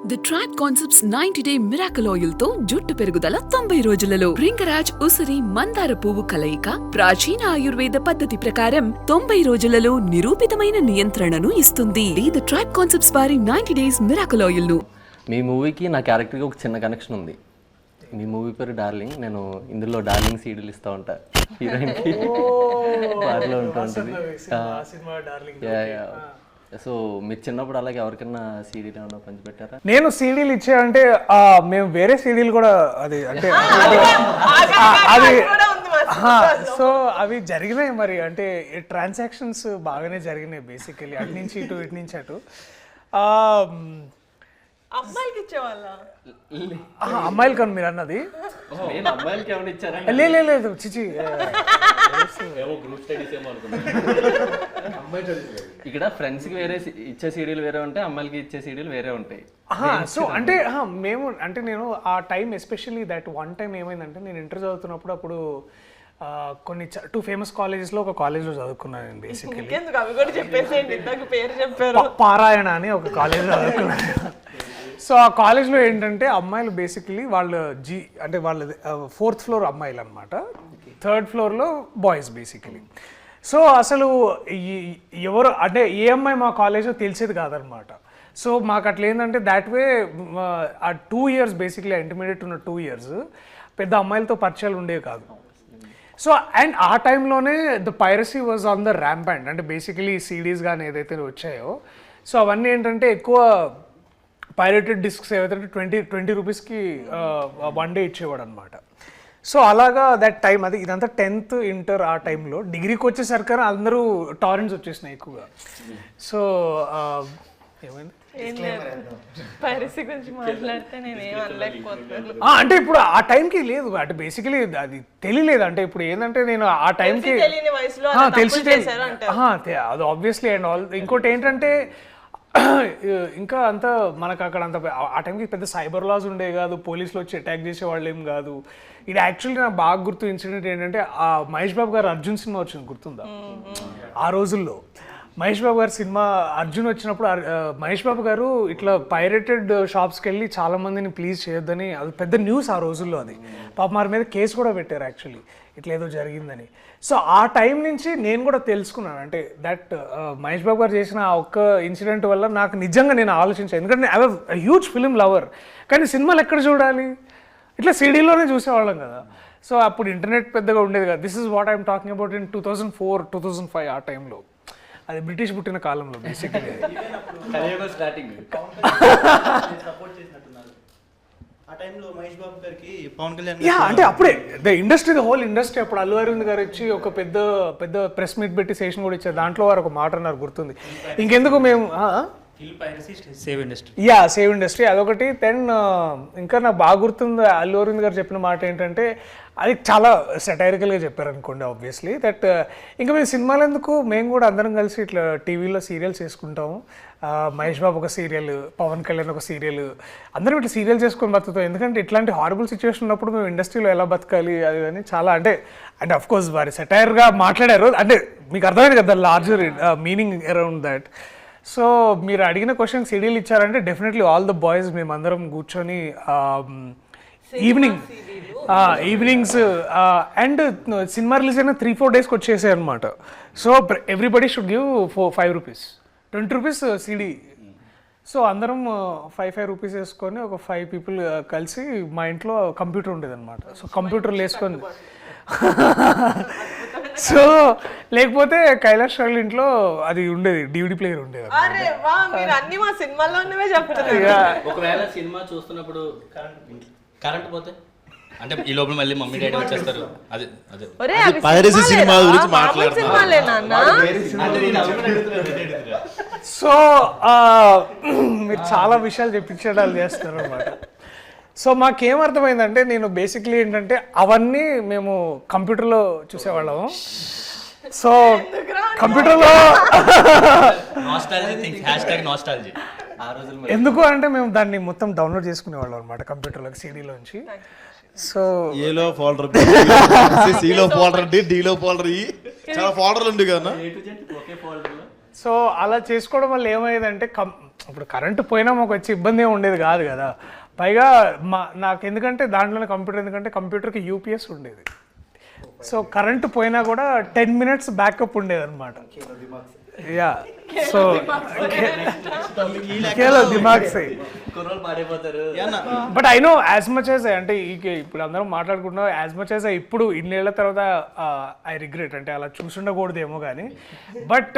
The tribe concepts 90-day miracle oil తో జుట్టు పెరుగుదల 90 రోజులలో భృంగరాజ్ ఉసిరి మందార పువ్వు కలయిక ప్రాచీన ఆయుర్వేద పద్ధతి ప్రకారం 90 రోజులలో నిరూపితమైన నియంత్రణను ఇస్తుంది. ది ట్రైబ్ కాన్సెప్ట్స్ వారి 90 days మిరాకల్ ఆయిల్ ను. మీ మూవీకి నా క్యారెక్టర్కి ఒక చిన్న కనెక్షన్ ఉంది. మీ మూవీ పేరు డార్లింగ్. నేను ఇందులో డార్లింగ్ సీడీలు ఇస్తూ ఉంటా హీరోయిన్కి, పాటలో ఉంటూ ఉంటుంది. సో మీరు చిన్నప్పుడు అలాగే ఎవరికైనా సీడీలు ఏమన్నా పంచిపెట్టారా? నేను సీడీలు ఇచ్చానంటే మేము వేరే సీడీలు కూడా అది అంటే అది సో అవి జరిగినాయి మరి, అంటే ట్రాన్సాక్షన్స్ బాగానే జరిగినాయి బేసికలీ, అటు నుంచి ఇటు ఇటు నుంచి అటు. అమ్మాయిలకి ఇచ్చేవాళ్ళ? అమ్మాయిలు కానీ మీరు అన్నది లేదు చిచి ఇక్కడ ఫ్రెండ్స్ కి వేరే ఇచ్చే సీడీలు వేరే ఉంటాయి, అమ్మాయిలకి ఇచ్చే సీడీలు వేరే ఉంటాయి. సో అంటే మేము అంటే నేను ఆ time especially that one time ఏమైందంటే, నేను ఇంటర్ చదువుతున్నప్పుడు అప్పుడు కొన్ని 2 famous కాలేజెస్లో ఒక కాలేజ్లో చదువుకున్నాను నేను బేసికలీ. పారాయణ అని ఒక కాలేజ్ చదువుకున్నాను. సో ఆ కాలేజ్లో ఏంటంటే అమ్మాయిలు బేసికలీ వాళ్ళు అంటే వాళ్ళ 4th floor అమ్మాయిలు అనమాట, 3rd floorలో బాయ్స్ బేసికలీ. సో అసలు ఎవరు అంటే ఏ అమ్మాయి మా కాలేజ్లో తెలిసేది కాదనమాట. సో మాకు అట్లా ఏంటంటే దాట్ వే ఆ 2 years బేసిక్లీ ఇంటర్మీడియట్ ఉన్న 2 years పెద్ద అమ్మాయిలతో పరిచయాలు ఉండేవి కాదు. సో అండ్ ఆ టైంలోనే the piracy was on the rampant, అంటే బేసికలీ సీడీస్ కానీ ఏదైతే వచ్చాయో సో అవన్నీ ఏంటంటే ఎక్కువ పైరేటెడ్ డిస్క్స్ ఏవైతే 20 రూపీస్కి 1 day ఇచ్చేవాడు అనమాట. సో అలాగా దట్ టైం అది ఇదంతా 10th ఇంటర్ ఆ టైంలో. డిగ్రీకి వచ్చేసరికి అందరూ టారెంట్స్ వచ్చేసినాయి ఎక్కువగా. సో ఏమైంది అంటే ఇప్పుడు ఆ టైంకి లేదు, అంటే బేసికలీ అది తెలియలేదు. అంటే ఇప్పుడు ఏంటంటే నేను ఆ టైంకి తెలిసి అది ఆబ్వియస్లీ. అండ్ ఆల్ ఇంకోటి ఏంటంటే ఇంకా అంతా మనకు అక్కడ అంత ఆ టైంకి పెద్ద సైబర్ లాస్ ఉండే కాదు, పోలీసులు వచ్చి అటాక్ చేసే వాళ్ళు ఏం కాదు. ఇది యాక్చువల్లీ నాకు బాగా గుర్తు ఇన్సిడెంట్ ఏంటంటే, ఆ మహేష్ బాబు గారు అర్జున్ సినిమా వచ్చింది గుర్తుందా? ఆ రోజుల్లో మహేష్ బాబు గారి సినిమా అర్జున్ వచ్చినప్పుడు మహేష్ బాబు గారు ఇట్లా పైరేటెడ్ షాప్స్కి వెళ్ళి చాలా మందిని ప్లీజ్ చేయొద్దని, అది పెద్ద న్యూస్ ఆ రోజుల్లో. అది పాప వారి మీద కేసు కూడా పెట్టారు యాక్చువల్లీ, ఇట్లా ఏదో జరిగిందని. సో ఆ టైం నుంచి నేను కూడా తెలుసుకున్నాను, అంటే దట్ మహేష్ బాబు గారు చేసిన ఆ ఒక్క ఇన్సిడెంట్ వల్ల నాకు నిజంగా నేను ఆలోచించాను. ఎందుకంటే I was huge film lover, కానీ సినిమాలు ఎక్కడ చూడాలి, ఇట్లా సీడీలోనే చూసేవాళ్ళం కదా. సో అప్పుడు ఇంటర్నెట్ పెద్దగా ఉండేది కదా. This is what I'm talking about in 2004, 2005 ఆ టైంలో. అది బ్రిటిష్ పుట్టిన కాలంలో బేసిక్లీ. అంటే అప్పుడే the industry, the whole industry. అప్పుడు అల్లు అరవింద్ గారు వచ్చి ఒక పెద్ద పెద్ద ప్రెస్ మీట్ పెట్టి సెషన్ కూడా ఇచ్చారు. దాంట్లో వారు ఒక మాట అన్నారు గుర్తుంది, ఇంకెందుకు మేము సేవ్ ఇండస్ట్రీ అదొకటి. దెన్ ఇంకా నాకు బాగా గుర్తుంది అల్లు అరవింద్ గారు చెప్పిన మాట ఏంటంటే, అది చాలా సెటైరికల్గా చెప్పారు అనుకోండి ఆబ్వియస్లీ, దట్ ఇంకా మేము సినిమాలు ఎందుకు, మేము కూడా అందరం కలిసి ఇట్లా టీవీలో సీరియల్స్ చేసుకుంటాము. మహేష్ బాబు ఒక సీరియల్, పవన్ కళ్యాణ్ ఒక సీరియల్, అందరం ఇట్లా సీరియల్ చేసుకొని బతుకుతాం. ఎందుకంటే ఇట్లాంటి హారబుల్ సిచ్యువేషన్ ఉన్నప్పుడు మేము ఇండస్ట్రీలో ఎలా బతకాలి అది అని చాలా అంటే అఫ్ కోర్స్ వారి సెటైర్గా మాట్లాడారు. అంటే మీకు అర్థమైంది కదా larger meaning around that. So మీరు అడిగిన క్వశ్చన్ సీడీలు ఇచ్చారంటే డెఫినెట్లీ ఆల్ ద బాయ్స్ మేమందరం కూర్చొని ఈవినింగ్స్ అండ్ సినిమా రిలీజ్ అయిన 3-4 daysకి వచ్చేసాయి అనమాట. So everybody should give 5 rupees, 20 rupees CD. So అందరం 5 rupees వేసుకొని ఒక 5 people కలిసి మా ఇంట్లో కంప్యూటర్ ఉండేది అనమాట. సో కంప్యూటర్లు వేసుకొని సో లేకపోతే కైలాష్ వాళ్ళ ఇంట్లో అది ఉండేది, DVD ప్లేయర్ ఉండేది. ఒకవేళ సినిమా చూస్తున్నప్పుడు కరెంట్ పోతే అంటే ఈ లోపల మళ్ళీ మమ్మీ డాడీ వచ్చేస్తారు. అదే అదే పైరసీ సినిమా గురించి మాట్లాడుతున్నాను. సో మీరు చాలా విషయాలు చెప్పించడాలు చేస్తారు అనమాట. సో మాకేమర్థమైందంటే, నేను బేసిక్లీ ఏంటంటే అవన్నీ మేము కంప్యూటర్లో చూసేవాళ్ళము. సో కంప్యూటర్లో ఎందుకు అంటే మేము దాన్ని మొత్తం డౌన్లోడ్ చేసుకునేవాళ్ళం అనమాట కంప్యూటర్లోకి, సీడీలోంచి. సో ఏలో ఫోల్డర్, సిలో ఫోల్డర్, డిలో ఫోల్డర్, చాలా ఫోల్డర్లు ఉండే కదా. సో అలా చేసుకోవడం వల్ల ఏమయ్యేదంటే ఇప్పుడు కరెంటు పోయినా మాకు వచ్చే ఇబ్బంది ఏమి ఉండేది కాదు కదా. పైగా నాకు ఎందుకంటే దాంట్లోనే కంప్యూటర్, ఎందుకంటే కంప్యూటర్కి యూపీఎస్ ఉండేది. సో కరెంటు పోయినా కూడా 10 minutes బ్యాకప్ ఉండేది అనమాట. యా సో దిమాగ్ సై. But I know as much as అంటే ఇప్పుడు అందరం మాట్లాడుకుంటున్నాం, యాజ్ మచ్ యాజ్ ఇప్పుడు ఇన్నేళ్ల తర్వాత ఐ రిగ్రెట్, అంటే అలా చూసుండకూడదేమో కానీ. బట్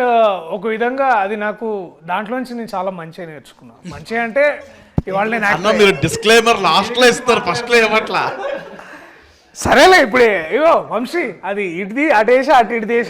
ఒక విధంగా అది నాకు దాంట్లోంచి నేను చాలా మంచిగా నేర్చుకున్నాను. మంచిగా అంటే ఇవాళ నేను మీరు డిస్క్లైమర్ లాస్ట్ లో ఇస్తారు, ఫస్ట్ లో ఏమట్లా. సరేలే ఇప్పుడే ఇగో వంశీ అది ఇటుది అటేసి అటు ఇటు దేశ